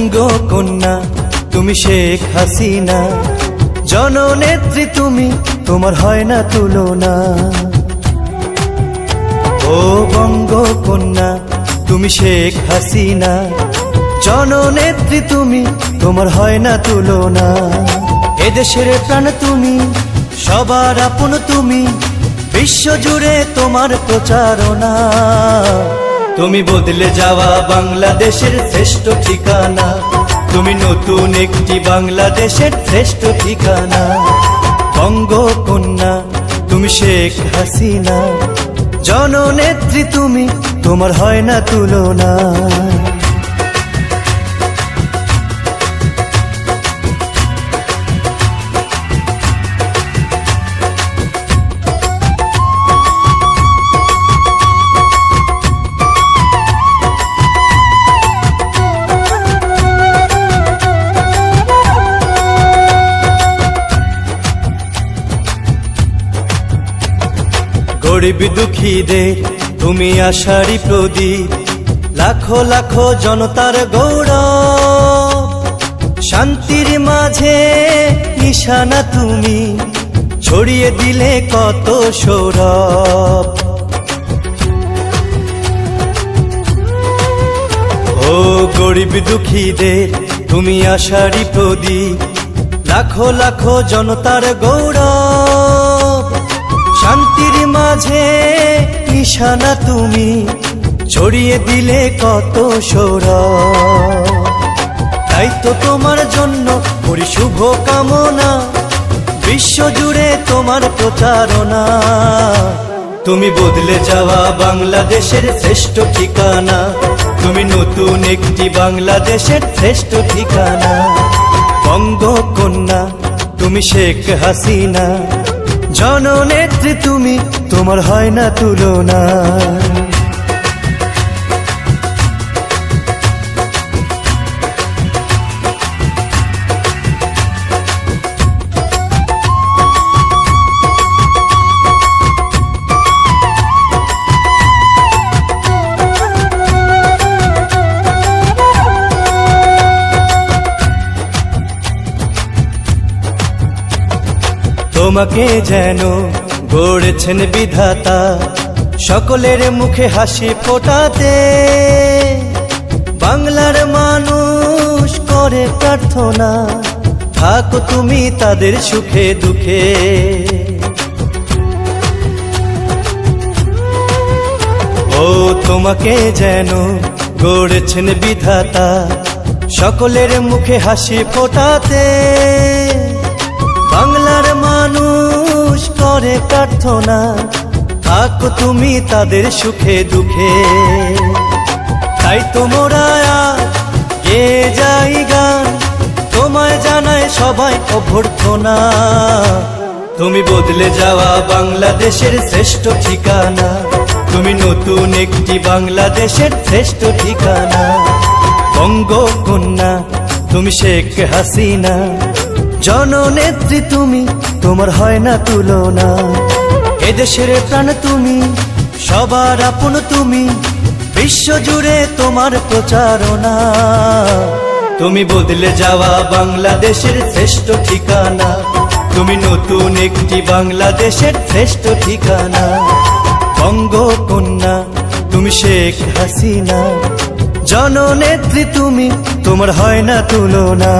বঙ্গকন্যা তুমি শেখ হাসিনা, জননেত্রী তুমি, তোমার হয় না তুলনা। ও বঙ্গকন্যা তুমি শেখ হাসিনা, জননেত্রী তুমি, তোমার হয় না তুলনা। এদেশের প্রাণ তুমি, সবার আপন তুমি, বিশ্বজুড়ে তোমার প্রচারণা। তুমি বদলে যাওয়া বাংলাদেশের শ্রেষ্ঠ ঠিকানা, তুমি নতুন একটি বাংলাদেশের শ্রেষ্ঠ ঠিকানা। বঙ্গকন্যা তুমি শেখ হাসিনা, জননেত্রী তুমি, তোমার হয় না তুলনা। গরিব দুঃখীদের তুমি আশারি প্রদীপ, লাখো লাখো জনতার গৌরব। শান্তির মাঝে নিশানা তুমি, ছড়িয়ে দিলে কত সৌরভ। ও গরিব দুঃখীদের তুমি আশারি প্রদীপ, লাখো লাখো জনতার গৌরব। শান্তির মাঝে নিশানা তুমি, ছড়িয়ে দিলে কত সৌরভ। তাই তো তোমার জন্য করি শুভ কামনা, বিশ্বজুড়ে তোমার প্রচারণা। তুমি বদলে যাওয়া বাংলাদেশের শ্রেষ্ঠ ঠিকানা, তুমি নতুন একটি বাংলাদেশের শ্রেষ্ঠ ঠিকানা। বঙ্গকন্যা তুমি শেখ হাসিনা, জননেত্রী তুমি, তোমার হয় না তুলনা। তোমাকে যেন গড়েছেন বিধাতা, সকলের মুখে হাসি ফোটাতে। বাংলার মানুষ করে প্রার্থনা, থাকো তুমি তাদের সুখে দুঃখে। ও তোমাকে যেন গড়েছেন বিধাতা, সকলের মুখে হাসি ফোটাতে। বাংলার মানুষ করে প্রার্থনা, থাকো তুমি তাদের সুখে দুঃখে। তাই তোমরা গে যাই গান, তোমায় জানায় সবাই অভ্যর্থনা। তুমি বদলে যাওয়া বাংলাদেশের শ্রেষ্ঠ ঠিকানা, তুমি নতুন একটি বাংলাদেশের শ্রেষ্ঠ ঠিকানা। বঙ্গকন্যা তুমি শেখ হাসিনা, জননেত্রী তুমি, তোমার হয় না তুলনা। এদেশের প্রাণ তুমি, সবার আপন তুমি, বিশ্বজুড়ে তোমার প্রচারণা। তুমি বদলে যাওয়া বাংলাদেশের শ্রেষ্ঠ ঠিকানা, তুমি নতুন একটি বাংলাদেশের শ্রেষ্ঠ ঠিকানা। বঙ্গকন্যা তুমি শেখ হাসিনা, জননেত্রী তুমি, তোমার হয় না তুলনা।